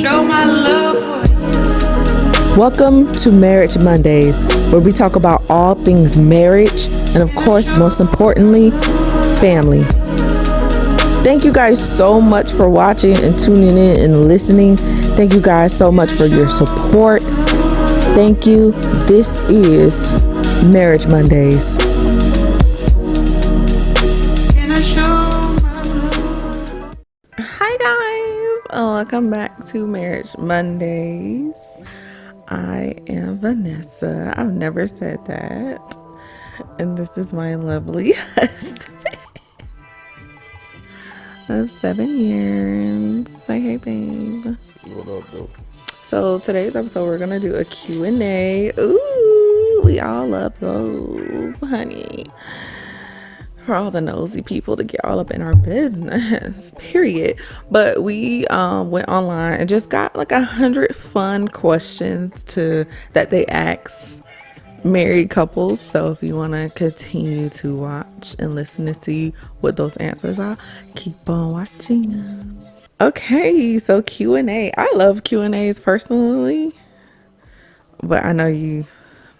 show my love for you. Welcome to Marriage Mondays, where we talk about all things marriage and, of course, most importantly, family. Thank you guys so much for watching and tuning in and listening. Thank you guys so much for your support. Thank you. This is Marriage Mondays. Hi guys, welcome back to Marriage Mondays. I am Vanessa. I've never said that. And this is my lovely husband of 7 years. Say hey, babe. What up, though? So today's episode, we're going to do a Q&A. Ooh, we all love those, honey. For all the nosy people to get all up in our business, period. But we went online and just got like 100 fun questions that they ask married couples. So if you want to continue to watch and listen to see what those answers are, keep on watching. Okay, so Q&A. I love Q&As personally, but I know you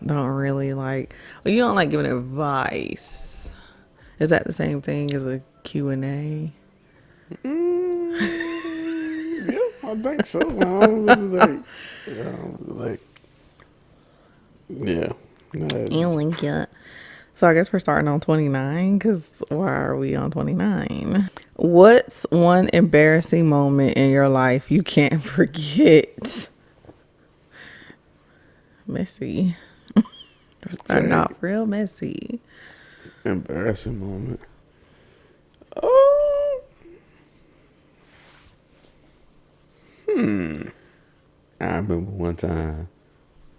don't really like, well, you don't like giving advice. Is that the same thing as a Q&A? Yeah, I think so. I don't really yeah. You link it. So I guess we're starting on 29, because why are we on 29? What's one embarrassing moment in your life you can't forget? Messy. We're starting off real messy. Embarrassing moment. I remember one time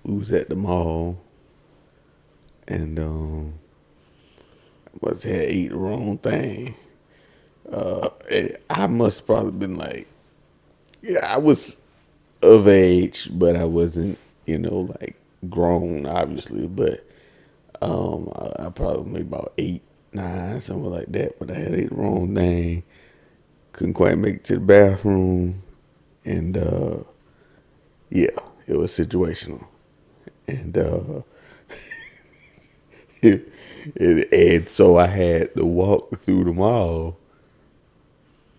we was at the mall and had ate the wrong thing. I must probably been like, I was of age, but I wasn't, like grown, obviously. But I probably maybe about 8, 9, something like that. But I had ate the wrong thing. Couldn't quite make it to the bathroom, and yeah, it was situational, and and so I had to walk through the mall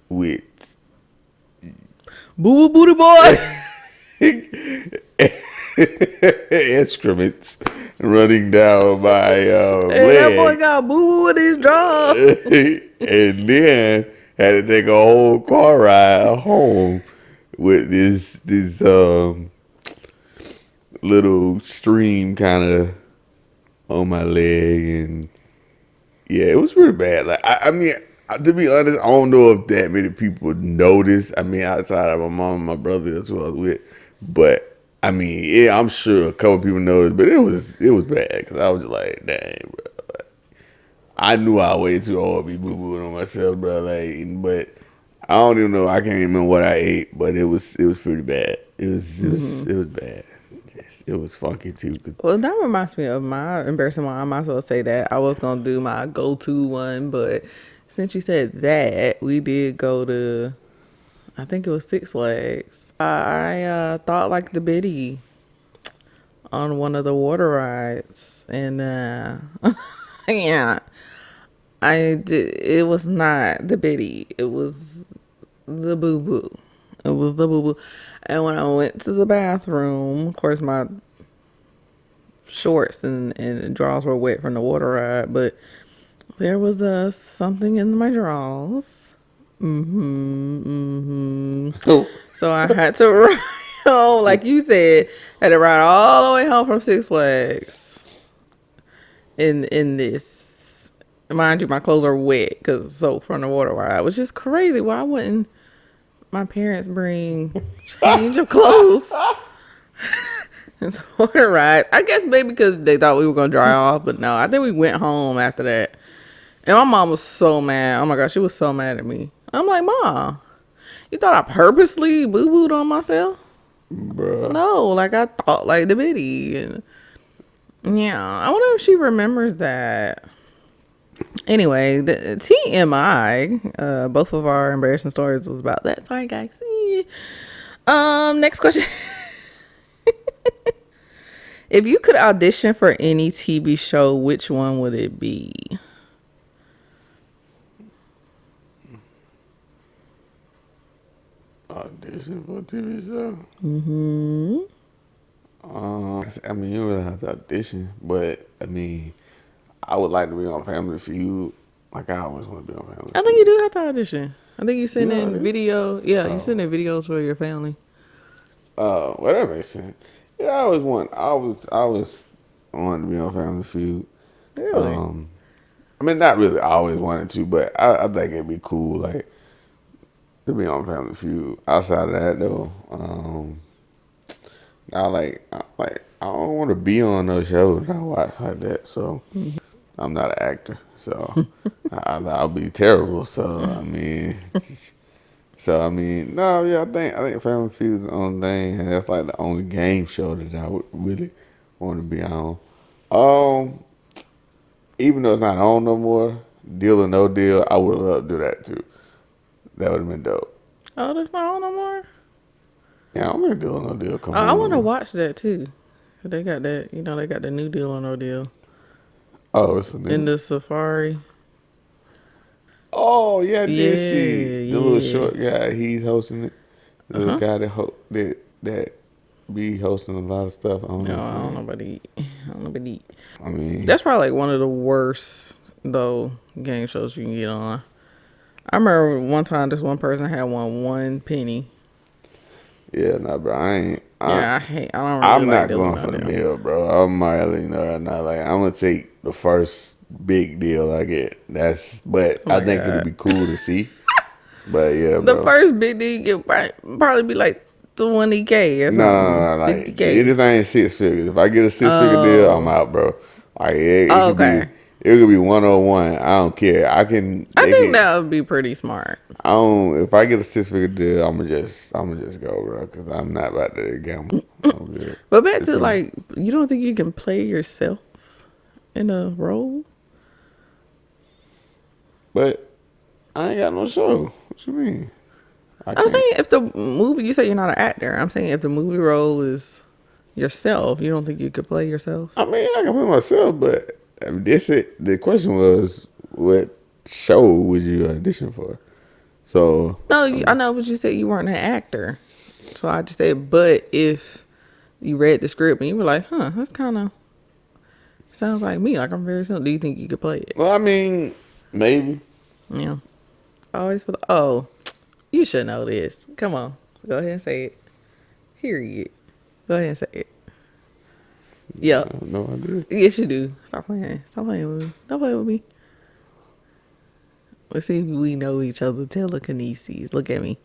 with Boo booty boy. instruments running down my Hey, leg. that boy got boo boo with his drawers. And then had to take a whole car ride home with this little stream kind of on my leg, and yeah, it was pretty bad. Like I mean, to be honest, I don't know if that many people noticed. I mean, outside of my mom and my brother, that's who I was with. But I mean, yeah, I'm sure a couple people noticed, but it was bad because I was just like, dang, bro. Like, I knew I was way too old to be boo booing on myself, bro. Like, but I don't even know. I can't remember what I ate, but it was pretty bad. It was bad. It was funky too. Well, that reminds me of my embarrassing one. I might as well say that. I was going to do my go-to one, but since you said that, we did go to, I think it was Six Flags. I thought like the biddy on one of the water rides. And yeah, I did. It was not the biddy. It was the boo-boo. It was the boo-boo. And when I went to the bathroom, of course, my shorts and drawers were wet from the water ride, but there was something in my drawers. Oh. So I had to ride home, like you said, had to ride all the way home from Six Flags. In this, mind you, my clothes are wet because from the water ride. It was just crazy. Why wouldn't my parents bring change of clothes? It's water rides. I guess maybe because they thought we were going to dry off, but no, I think we went home after that. And my mom was so mad. Oh my gosh, she was so mad at me. I'm like, Mom, you thought I purposely boo-booed on myself? Bruh. No, like I thought like the biddy. And yeah, I wonder if she remembers that. Anyway, the TMI, both of our embarrassing stories was about that. Sorry, guys. Next question. If you could audition for any TV show, which one would it be? Audition for a TV show. Mm-hmm. I mean, you don't really have to audition, but I mean, I would like to be on Family Feud. Like I always want to be on Family I Feud. think you do have to audition. I think you send You in already? video. Yeah, you send in videos for your family. Well, that makes sense. Yeah, I always wanted to be on Family Feud. Really? I mean, not really always wanted to, but I think it'd be cool, like, to be on Family Feud. Outside of that, though, I don't want to be on those shows I watch like that. So I'm not an actor, so I'll be terrible. So I mean, no, yeah, I think Family Feud is the only thing, and that's like the only game show that I would really want to be on. Um, Even though it's not on no more, Deal or No Deal, I would love to do that too. That would have been dope. Oh, that's not on no more? Yeah, I don't think Deal or No Deal come I on no want to more. watch that too. They got that, they got the new Deal or No Deal Oh, it's a in new. the Safari. Oh yeah, I did see Yeah, the little yeah. short guy. He's hosting it. The little guy that be hosting a lot of stuff. I don't No, know I his don't know name. about the. I don't know about the. I mean, That's probably like one of the worst though game shows you can get on. I remember one time this one person had won 1 penny. yeah, nah, bro. Yeah, I hate. I don't really I'm like not doing going no for the deal. meal, bro. I'm really not like I'm gonna take the first big deal I get. But Oh I my think it'd god, be cool to see. But yeah, the bro. first big deal you get probably be like 20K or something, No. Like 50K. anything 6 figures. If I get a 6 figure deal, I'm Oh, out, bro. Like it could be, okay. it could be 101. I don't care. I can I make think it. that would be pretty smart. I don't. If I get a 6 figure deal, I'm gonna just go, bro. Cause I'm not about to gamble. I'm good. But back It's to gonna- like, you don't think you can play yourself in a role? But I ain't got no show. What you mean? I I'm can't. saying if the movie, you say you're not an actor. I'm saying if the movie role is yourself, you don't think you could play yourself? I mean, I can play myself, but I mean, this it. The question was, what show would you audition for? So No, I know, but you said you weren't an actor. So I just said, but if you read the script and you were like, huh, that's kind of sounds like me. Like I'm very simple. Do you think you could play it? well, I mean, maybe. Yeah. Always for the, oh, you should know this. Come on. Go ahead and say it. Period. Go ahead and say it. I Yep. have no idea. Yes, you do. Stop playing. Stop playing with me. Don't play with me. Let's see if we know each other. Telekinesis. Look at me.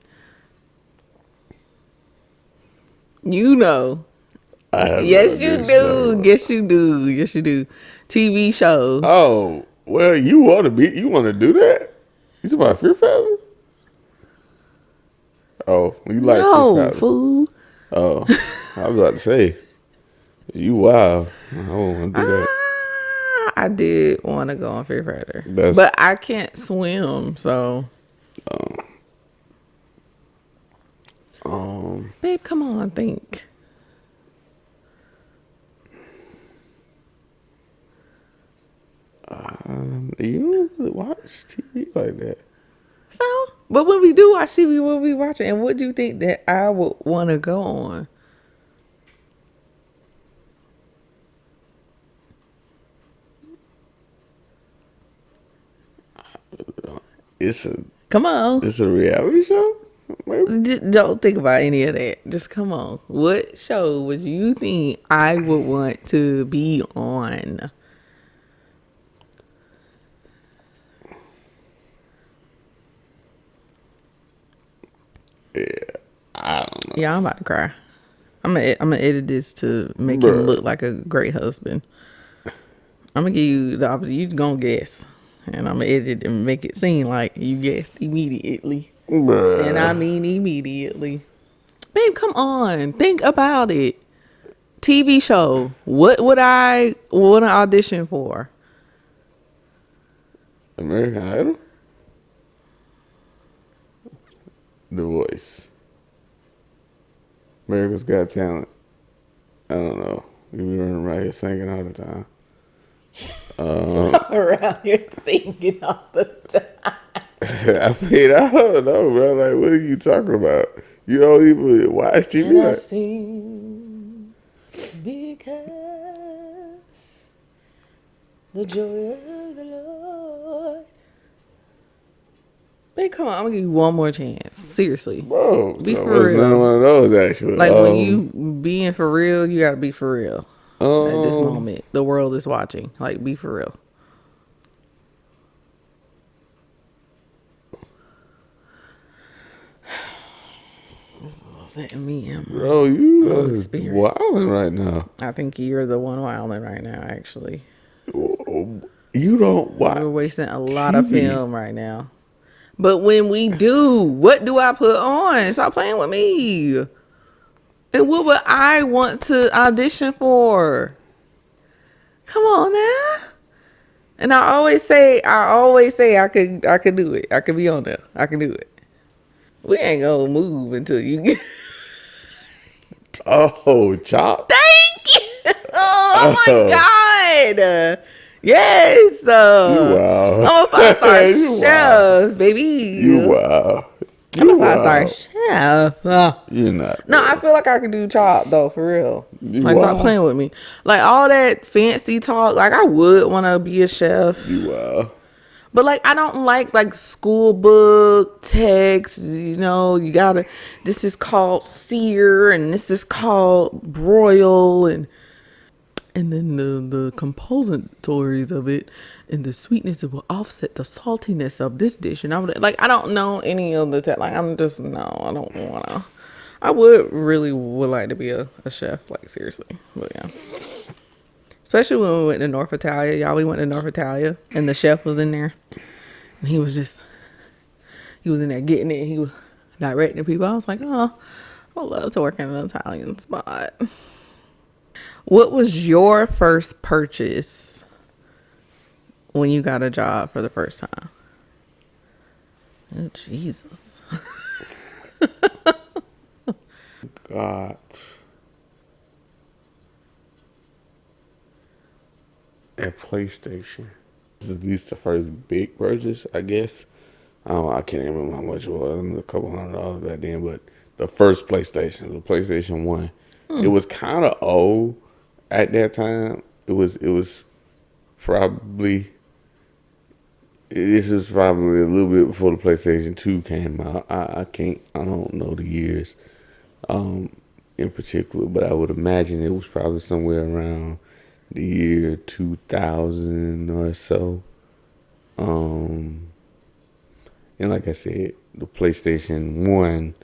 You know. I have Yes, no you idea, do. so- Yes, you do. Yes, you do. TV show. Oh well, you want to do that? You talking about Fear Factor? Oh, you like Fear No, Factor? fool. Oh, I was about to say, you wild. I don't want to do that. I did want to go on Fear Factor. That's- But I can't swim, so. Babe, come on, think. You don't really watch TV like that. So, but when we do watch TV, what we watching? And what do you think that I would want to go on? It's a Come on. it's a reality show. Maybe. Just don't think about any of that. Just come on. What show would you think I would want to be on? I don't know. Yeah, I'm about to cry. I'm gonna edit this to make him Bruh. look like a great husband. I'm gonna give you the opposite. You gonna guess, and I'm gonna edit it and make it seem like you guessed immediately, Bruh. and I mean immediately. Babe, come on, think about it. TV show. What would I want to audition for? American Idol. The Voice. America's Got Talent. I don't know. We be running right here singing all the time. Around here singing all the time. I mean, I don't know, bro. Like, what are you talking about? You don't even watch TV. And I Like, sing because the joy of the Lord. Man, come on, I'm gonna give you one more chance. Seriously. bro, Be so for it's none real. one of those actually. Like when you being for real, you gotta be for real. At this Um, moment, the world is watching. Like, be for real. This is upsetting me. bro, you Oh, are spirit. wilding right now. I think you're the one wilding right now. Actually, You don't watch. we're wasting a lot of TV. film right now. But when we do, what do I put on? Stop playing with me. And what would I want to audition for? Come on now. And I always say I could do it. I could be on there. I can do it. We ain't gonna move until you get. Oh, chop. Thank you. Oh Oh, my God. Yes. you wow. I'm a 5-star You chef, baby. You wow. I'm a You 5-star wow. chef. You're not. No, I Bro. feel like I can do chop though, for real. You Like, stop wow. playing with me. Like, all that fancy talk. Like, I would want to be a chef. You wow. But like, I don't like school book text. You know, you gotta. This is called sear, and this is called broil, and then the compositories of it, and the sweetness it will offset the saltiness of this dish. And I would like, I don't know any of the like, I'm just no, I don't wanna. I would like to be a chef, like, seriously. But yeah. Especially when we went to North Italia. Y'all, we went to North Italia and the chef was in there. And he was in there getting it. He was directing people. I was like, oh, I would love to work in an Italian spot. What was your first purchase when you got a job for the first time? Oh, Jesus. God. A PlayStation. This is at least the first big purchase, I guess. I can't remember how much it was. A couple $100 back then, but the first PlayStation, the PlayStation 1. It was kind of old at that time. It was probably this was probably a little bit before the PlayStation 2 came out. I don't know the years in particular, but I would imagine it was probably somewhere around the year 2000 or so. And like I said, the PlayStation 1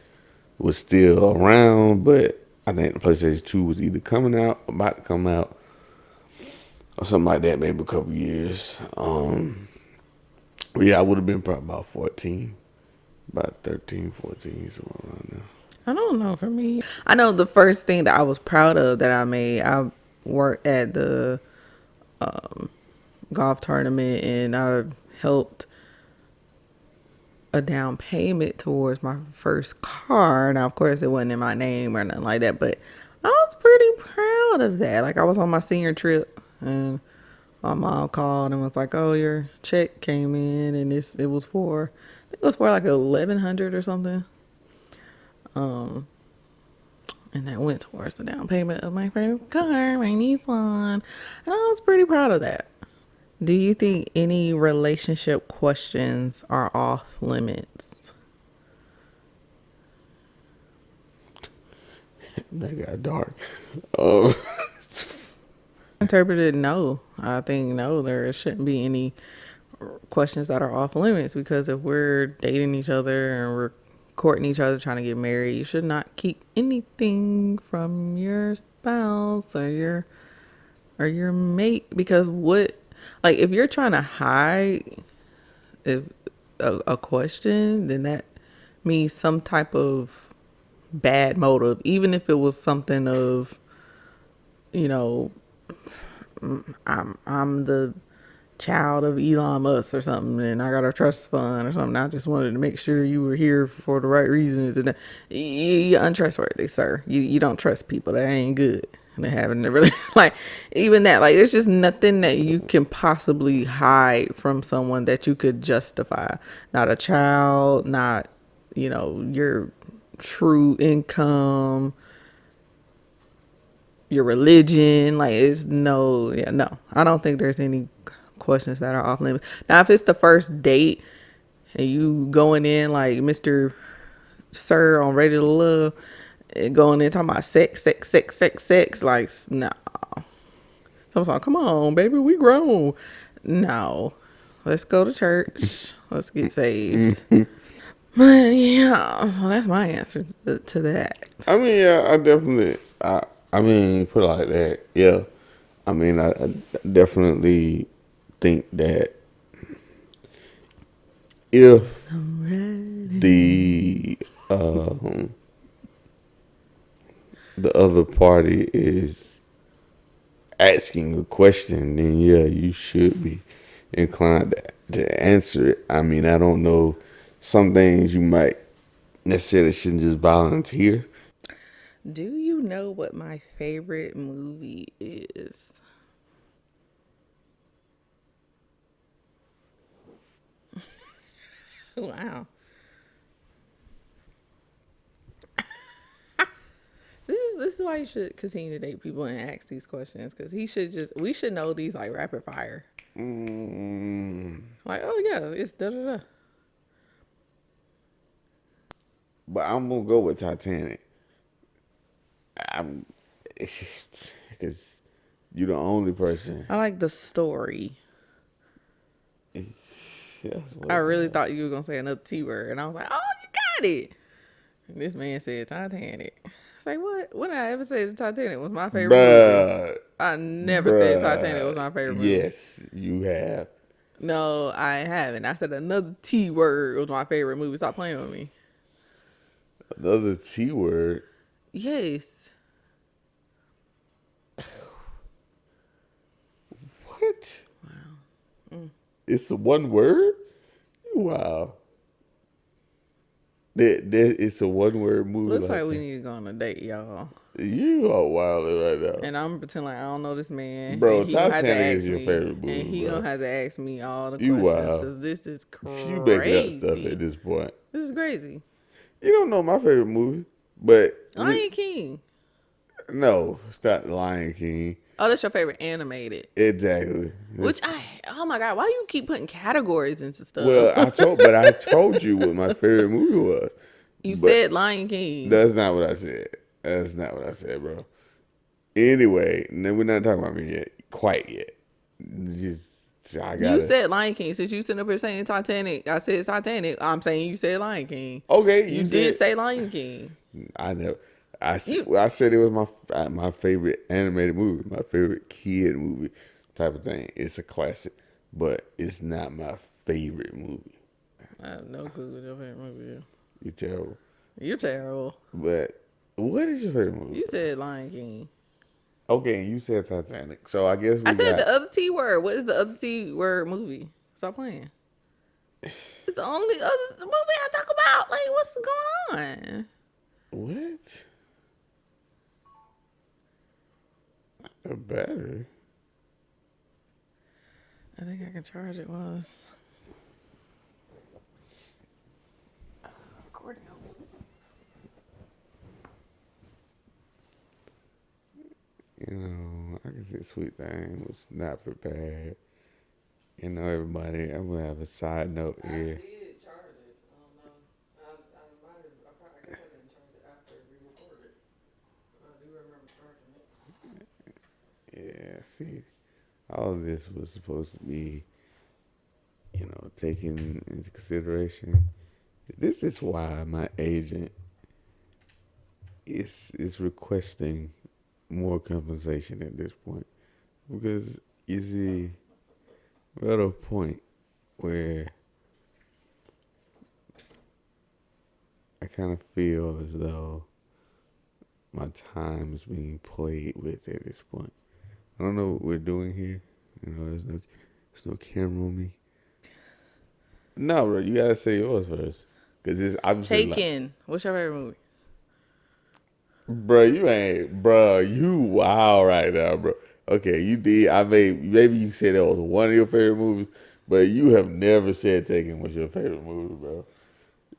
was still around, but I think the PlayStation 2 was either coming out, about to come out, or something like that, maybe a couple years. But yeah, I would have been probably about 14, about 13, 14, somewhere around there. I don't know, for me. I know the first thing that I was proud of that I made, I worked at the golf tournament and I helped a down payment towards my first car. Now, of course, it wasn't in my name or nothing like that, but I was pretty proud of that. Like, I was on my senior trip and my mom called and was like, "Oh, your check came in, and it was for, I think it was for like 1,100 or something." And that went towards the down payment of my first car, my Nissan, and I was pretty proud of that. Do you think any relationship questions are off limits? That got dark. Um, Interpreted no. I think no, there shouldn't be any questions that are off limits, because if we're dating each other and we're courting each other, trying to get married, you should not keep anything from your spouse or your mate, because what, like, if you're trying to hide if a question, then that means some type of bad motive, even if it was something of, you know, I'm the child of Elon Musk or something, and I got a trust fund or something. I just wanted to make sure you were here for the right reasons. And you're untrustworthy, sir. You don't trust people. That ain't good. And they haven't really like even that. Like, there's just nothing that you can possibly hide from someone that you could justify. Not a child, not your true income, your religion. Like, it's no, yeah, no. I don't think there's any questions that are off limits. Now, if it's the first date and you going in like Mr. Sir on Ready to Love, and going in talking about sex, like, no. So I'm like, come on, baby, we grown. No. Let's go to church. Let's get saved. But yeah, so that's my answer to that. I mean, yeah, I definitely, I mean, put it like that, yeah. I mean, I definitely think that if the the other party is asking a question, then yeah, you should be inclined to answer it. I mean, I don't know, some things you might necessarily shouldn't just volunteer. Do you know what my favorite movie is? Wow. This is why you should continue to date people and ask these questions, because we should know these like rapid fire. Like, oh yeah, it's da da da. But I'm gonna go with Titanic. I'm because you're the only person. I like the story. That's what I really thought you were gonna say another T word, and I was like, oh, you got it. And this man said Titanic. It's like, what? When did I ever say Titanic was my favorite movie? I never said Titanic was my favorite movie. Yes, you have. No, I haven't. I said another T word was my favorite movie. Stop playing with me. Another T word. Yes. What? Wow. It's a one word? Wow. It's a one word movie. Looks like we need to go on a date, y'all. You are wild right now. And I'm pretending like I don't know this man. Bro, and he gonna have to Titanic ask is your me, favorite movie, and he bro. gonna have to ask me all the You questions, wild. because this is crazy. You making up stuff at this point. This is crazy. You don't know my favorite movie, but Lion King. No, it's not Lion King. Oh, that's your favorite animated. Exactly. Oh my God, why do you keep putting categories into stuff? Well, I told you what my favorite movie was. You said Lion King. That's not what I said. That's not what I said, bro. Anyway, we're not talking about me yet. Quite yet. You said Lion King. Since you sitting up here saying Titanic, I said Titanic. I'm saying you said Lion King. Okay, you did say Lion King. I know. I said it was my favorite animated movie, my favorite kid movie type of thing. It's a classic, but it's not my favorite movie. I have no clue what your favorite movie is. You're terrible. You're terrible. But what is your favorite movie? You said Lion King. Okay, and you said Titanic. So I guess I said the other T word. What is the other T word movie? Stop playing. It's the only other movie I talk about. Like, what's going on? What? A battery? I think I can charge it once. Accordion. You know, I can see Sweet Thing was not prepared. You know, everybody, I'm going to have a side note here. I did charge it. I don't know. I guess I didn't charge it after we recorded. I do remember charging it. Yeah, see, all of this was supposed to be, taken into consideration. This is why my agent is requesting more compensation at this point. Because, you see, we're at a point where I kind of feel as though my time is being played with at this point. I don't know what we're doing here. There's no There's no camera on me. No, bro, you gotta say yours first. Cause it's obviously Taken. What's your favorite movie? bro, you ain't, bro, you wow right now, bro. Okay, you did. Maybe you said that was one of your favorite movies, but you have never said Taken was your favorite movie, bro.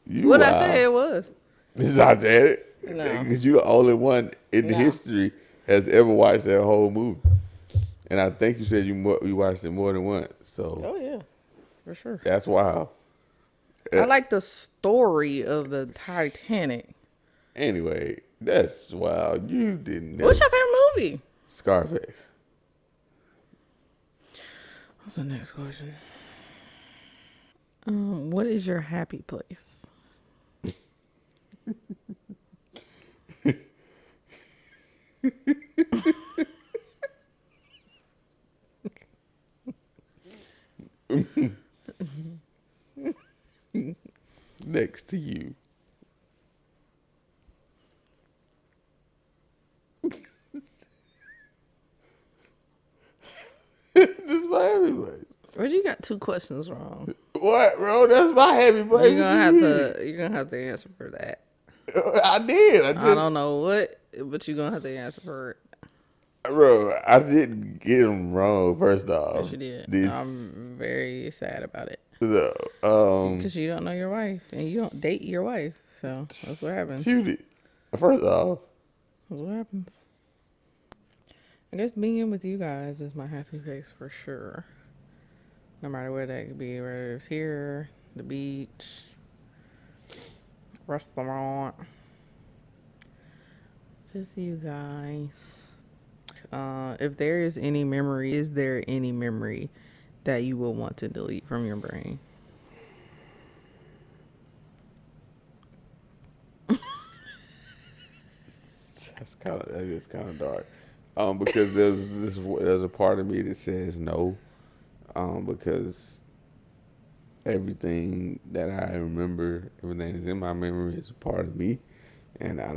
You What I say wow. it was? This is not said it. No. Because you're the only one in No. history has ever watched that whole movie. And I think you said you watched it more than once. So Oh yeah, for sure. that's wild. I like the story of the Titanic. Anyway, that's wild. You didn't What's know. your favorite movie? Scarface. What's the next question? What is your happy place? Next to you. This is my happy place. Well, you got 2 questions wrong. What, bro? That's my happy place. You're gonna have to answer for that. I did. I don't know what, but you're gonna have to answer for it. Bro, I didn't get them wrong. First off, Yes, you did. I'm very sad about it the because you don't know your wife and you don't date your wife. So that's what happens. shoot it. First off, That's what happens. I guess being with you guys is my happy place for sure. No matter where that could be, whether it's here, the beach, restaurant, just you guys. If there is any memory, is there any memory that you will want to delete from your brain? that is kind of dark. Because there's a part of me that says no. Because everything that I remember, everything that's in my memory is a part of me, and I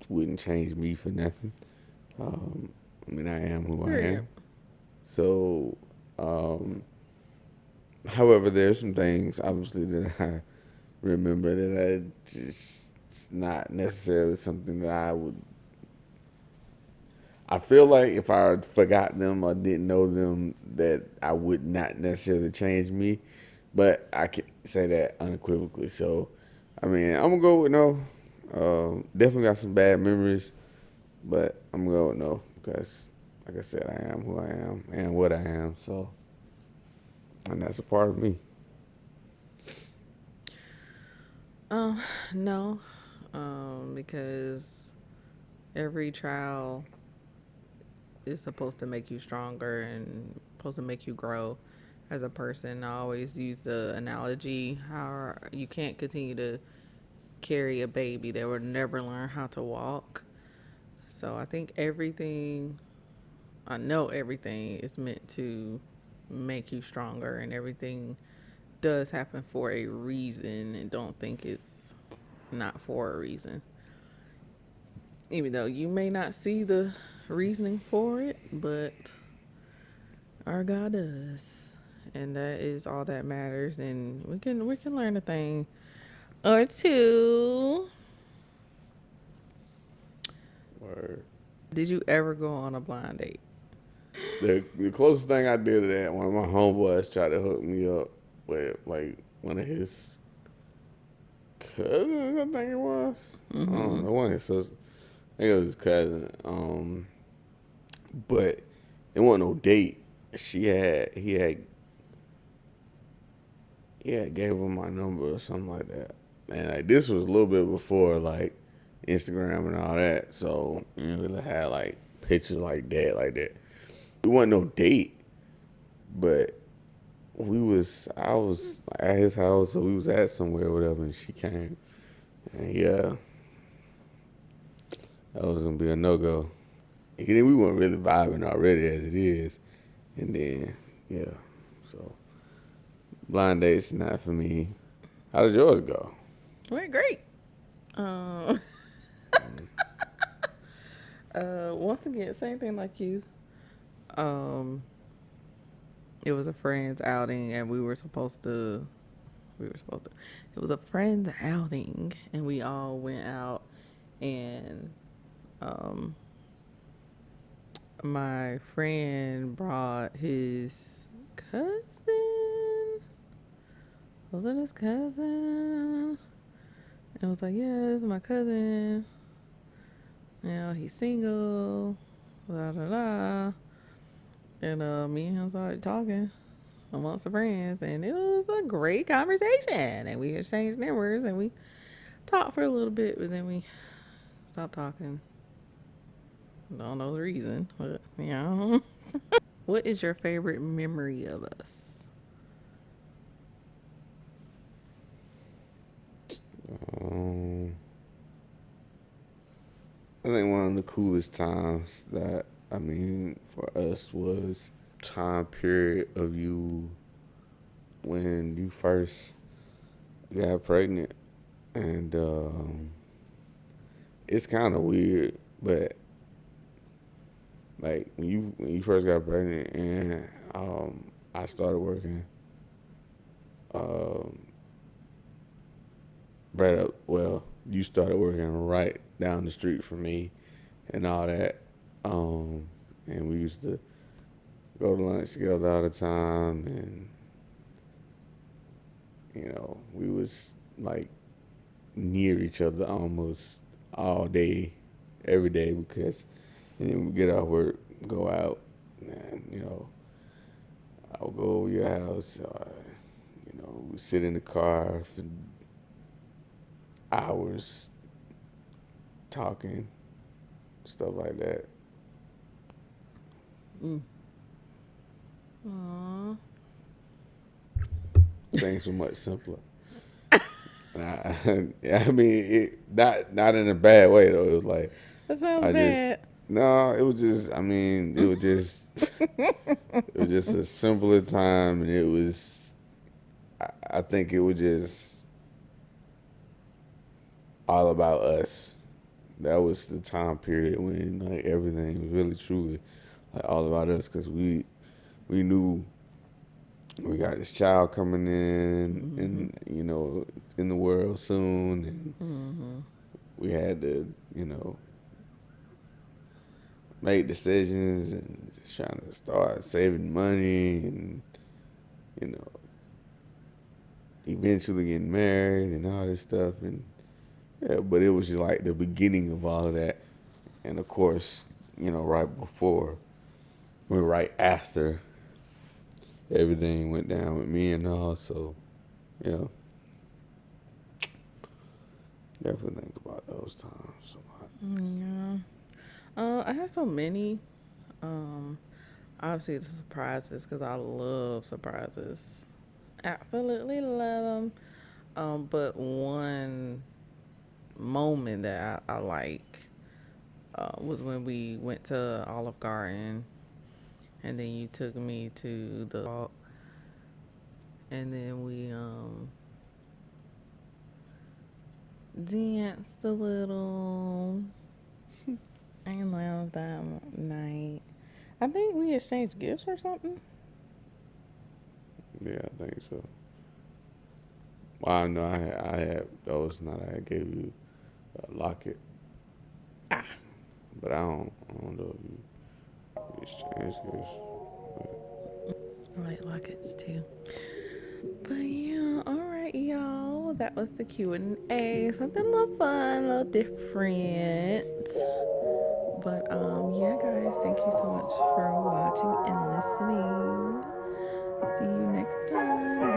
wouldn't change me for nothing. I mean, I am who I am. So, however, there's some things obviously that I remember that I just not necessarily something that I would. I feel like if I forgot them or didn't know them, that I would not necessarily change me, but I can say that unequivocally. So, I mean, I'm gonna go with no. Definitely got some bad memories, but I'm gonna go with no because, like I said, I am who I am and what I am. So, and that's a part of me. No, because every trial is supposed to make you stronger and supposed to make you grow as a person. I always use the analogy how you can't continue to carry a baby that would never learn how to walk. So I think I know everything is meant to make you stronger, and everything does happen for a reason, and don't think it's not for a reason. Even though you may not see the reasoning for it, but our God does. And that is all that matters, and we can learn a thing or two. Word. Did you ever go on a blind date? The closest thing I did to that, one of my homeboys tried to hook me up with like one of his cousins, I think it was. I don't know, one of his sisters. I think it was his cousin. But it wasn't no date. He had gave him my number or something like that. And like this was a little bit before like Instagram and all that, so you didn't really had like pictures like that. It wasn't no date, but I was at his house, so we was at somewhere or whatever, and she came, and yeah, that was gonna be a no go. And then we weren't really vibing already as it is, and then yeah, so blind dates not for me. How did yours go? Went great. Once again, same thing like you. It was a friend's outing, and we were supposed to. We were supposed to. It was a friend's outing, and we all went out, and um, my friend brought his cousin. Was it his cousin? It was like, yeah, it's my cousin. You know, he's single. Da da da. And me and him started talking amongst the friends, and it was a great conversation. And we exchanged numbers, and we talked for a little bit, but then we stopped talking. Don't know the reason, but yeah. What is your favorite memory of us? Um, I think one of the coolest times that for us was time period of you when you first got pregnant, and it's kind of weird, but like when you first got pregnant, and I started working, um, right up. Well, you started working right down the street from me, and all that, and we used to go to lunch together all the time, and we was like near each other almost all day, every day, because and then we get off work, go out, and I'll go over your house. We sit in the car for hours talking, stuff like that. Aww. Things were much simpler. I mean, not in a bad way though. It was like That sounds I just bad. no. It was just. I mean, it was just. It was just a simpler time, and it was. I think it was just all about us. That was the time period when like everything was really truly like all about us, because we knew we got this child coming in, and in the world soon, and we had to make decisions and just trying to start saving money, and you know eventually getting married and all this stuff. And yeah, but it was just like the beginning of all of that. And of course, right before, right after everything went down with me and all. So yeah, definitely think about those times a lot. Yeah. I have so many. Um, Obviously the surprises, because I love surprises. Absolutely love them. But one moment that I like was when we went to Olive Garden, and then you took me to the walk, and then we danced a little. I love that night. I think we exchanged gifts or something. Yeah, I think so. Well, I know I had those. Not I gave you a locket, Ah, but I don't know if you exchanged gifts. I like lockets too. But yeah, all right, y'all. That was the Q&A. Something a little fun, a little different. But yeah, guys, thank you so much for watching and listening. See you next time.